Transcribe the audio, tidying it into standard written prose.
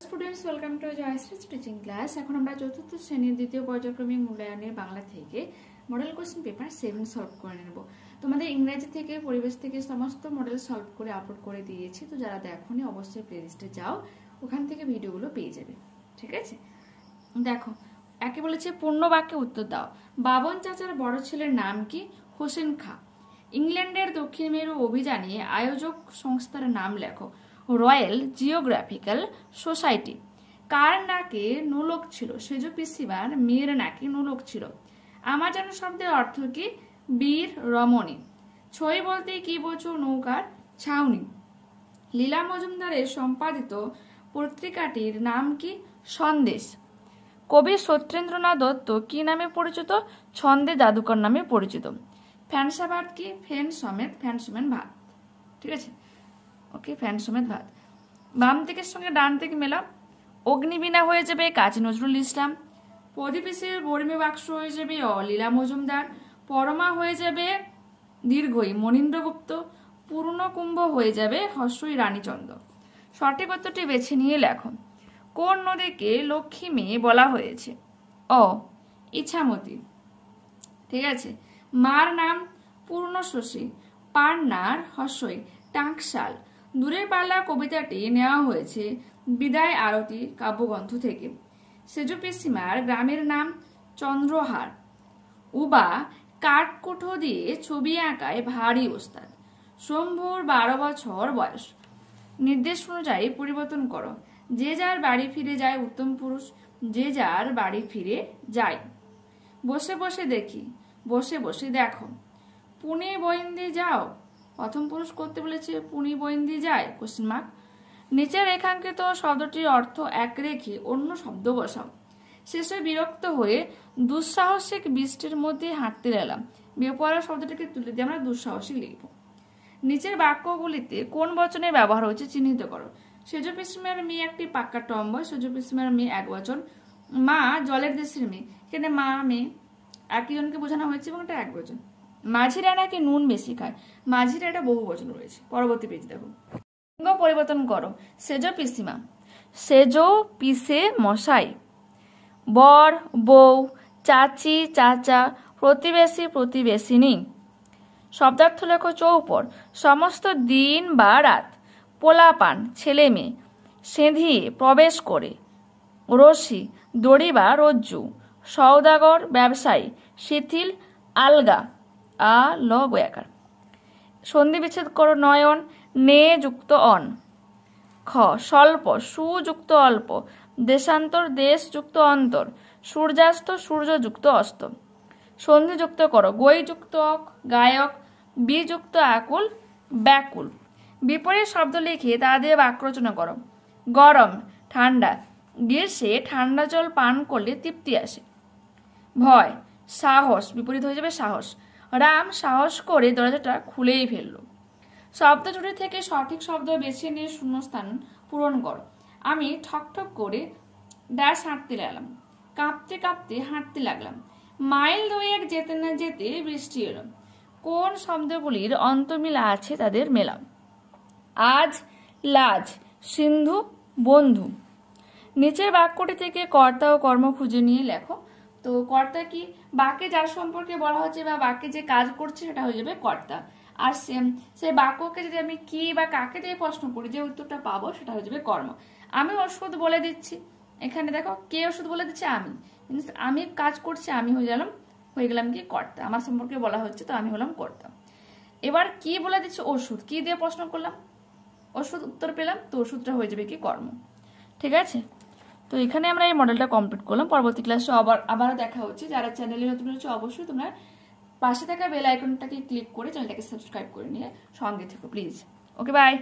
Students welcome to Jayshree teaching class. এখন আমরা চতুর্থ শ্রেণীর দ্বিতীয় পর্যায়ক্রমিক মূল্যায়নের বাংলা থেকে মডেল কোশ্চেন পেপার 7 সলভ করে নেব। তোমাদের ইংরেজি থেকে পরিবেশ থেকে সমস্ত মডেল সলভ করে আপলোড করে দিয়েছি, তো যারা দেখোনি অবশ্যই প্লেলিস্টে যাও, ওখান থেকে ভিডিওগুলো পেয়ে যাবে। ঠিক আছে, দেখো একে বলেছে পূর্ণ বাক্যে উত্তর দাও। বাবন চাচার বড় ছেলের নাম কি? হোসেন খাঁ। ইংল্যান্ডের দক্ষিণ মেরু অভিযানে আয়োজক সংস্থার নাম লেখো। Royal geographical society. কার নাকে নোলক ছিল? সেজ পিসিমার মেয়ের নাকে নোলক ছিল। আমাজন শব্দের অর্থ কি? বীর রমণী। ছই বলতে কি বোঝো? নৌকার ছাউনি। লীলা মজুমদারের সম্পাদিত পত্রিকাটির নাম কি? সন্দেশ। কবি সত্যেন্দ্রনাথ দত্ত কি নামে পরিচিত? ছন্দে জাদুকর নামে পরিচিত। ফ্যানসা ভাত কি? ফ্যান সমেত ভাত। ঠিক আছে, ওকে, ফ্যান সমেত ভাত। বাম দিকের সঙ্গে ডান দিকে মেলাম। অগ্নিবীণা হয়ে যাবে কাজী নজরুল ইসলাম। প্রদীপিসের বর্মী বাক্স হয়ে যাবে লীলা মজুমদার। পরমা হয়ে যাবে দীর্ঘই মনীন্দ্রগুপ্ত। পূর্ণকুম্ভ হয়ে যাবে হর্ষই রানীচন্দ্র। সঠিক উত্তরটি বেছে নিয়ে লেখো। কোন নদীকে লক্ষ্মী মেয়ে বলা হয়েছে? ইছামতি। ঠিক আছে, মার নাম পূর্ণশশী। পান্নার হর্ষই টাকশাল। দূরের পাল্লা কবিতাটি নেওয়া হয়েছে বিদায় আরতি কাব্যগ্রন্থ থেকে। সেজু পিসিমার গ্রামের নাম চন্দ্রহার। উবা কাঠকুঠো দিয়ে ছবি আঁকায় ভারী ওস্তাদ। শম্ভুর 12 বছর বয়স। নির্দেশ অনুযায়ী পরিবর্তন করো। যে যার বাড়ি ফিরে যায় উত্তম পুরুষ। যে যার বাড়ি ফিরে যায়। বসে বসে দেখি। বসে বসে দেখো। পুনে বইন্দি যাও। প্রথম পুরুষ করতে বলেছে পুনি বইন্দি যায় কোশ্চেন মার্ক। নিচের রেখাঙ্কিত শব্দটির অর্থ এক রেখে অন্য শব্দ বসাও। শেষে বিরক্ত হয়ে দুঃসাহসিক বৃষ্টির মধ্যে হাঁটতে এলাম। বিপরীত শব্দটিকে তুলে দিয়ে আমরা দুঃসাহসিক লিখব। নিচের বাক্যগুলিতে কোন বচনের ব্যবহার হয়েছে চিহ্নিত করো। সেজ পিসিমার মেয়ে একটি পাক্কা টম্বয়। সেজ পিসিমার মেয়ে এক বচন। মা জলের দেশের মেয়ে। এখানে মা মেয়ে একই জনকে বোঝানো হয়েছে এবং এটা এক বচন। মাঝিরা নাকি নুন বেশি খায়। মাঝিরা এটা বহু বচন রয়েছে। পরবর্তী পেজ দেখো। লিঙ্গ পরিবর্তন করো। সেজ পিসিমা। সেজ পিসে মশাই। বর বউ। চাচি চাচা। প্রতিবেশী প্রতিবেশিনী। শব্দার্থ লেখো চৌপর। সমস্ত দিন বা রাত। পোলাপান ছেলে মেয়ে। সেঁধিয়ে প্রবেশ করে। রশি দড়ি বা রজ্জু। সওদাগর ব্যবসায়ী। শিথিল আলগা ল গোয়াকার। সন্ধি বিচ্ছেদ করো। নয়ন নে যুক্ত অন। খ স্বল্প সু যুক্ত অল্প। দেশান্তর দেশ যুক্ত অন্তর। সূর্যাস্ত সূর্য যুক্ত অস্ত। সন্ধি যুক্ত করো। গই যুক্ত অক গায়ক। বি যুক্ত আকুল ব্যাকুল। বিপরীত শব্দ লিখে তা দিয়ে বাক্য রচনা করো। গরম ঠান্ডা। গ্রীষ্মে ঠান্ডা জল পান করলে তৃপ্তি আসে। ভয় সাহস। বিপরীত হয়ে যাবে সাহস। রাম সাহস করে দরজাটা খুলেই ফেলল। শব্দ জুড়ি থেকে সঠিক শব্দ বেছে নিয়ে শূন্যস্থান পূরণ করো। আমি ঠকঠক করে ড্যাশ হাঁটতে লাগলাম। কাঁপতে কাঁপতে হাঁটতে লাগলাম। মাইল 2 যেতে না যেতে বৃষ্টি এলো। কোন শব্দগুলির অন্তমিল আছে তাদের মেলাও। আজ লাজ। সিন্ধু বন্ধু। নিচের বাক্যটি থেকে কর্তা ও কর্ম খুঁজে নিয়ে লেখো। তো কর্তা কি? বাক্যে যার সম্পর্কে বলা হচ্ছে বা বাক্যে যে কাজ করছে সেটা হয়ে যাবে কর্তা। আর সে বাক্যকে যদি আমি কি বা কাকে দিয়ে প্রশ্ন করি যে উত্তরটা পাবো সেটা হয়ে যাবে কর্ম। আমি ওষুধ বলে দিচ্ছি। এখানে দেখো কে ওষুধ বলে দিচ্ছে? আমি কাজ করছি, আমি হয়ে গেলাম কি কর্তা। আমার সম্পর্কে বলা হচ্ছে, তো আমি হলাম কর্তা। এবার কি বলে দিচ্ছে? ওষুধ। কি দিয়ে প্রশ্ন করলাম? ওষুধ উত্তর পেলাম, তো ওষুধটা হয়ে যাবে কি কর্ম। ঠিক আছে, তো এখানে আমরা এই মডেলটা কমপ্লিট করলাম। পরবর্তী ক্লাসে আবারও দেখা হচ্ছে। যারা চ্যানেলে নতুন হচ্ছে অবশ্যই তোমরা পাশে থাকা বেল আইকনটাকে ক্লিক করে চ্যানেলটাকে সাবস্ক্রাইব করে নিয়ে সঙ্গে থেকো প্লিজ। Okay, by.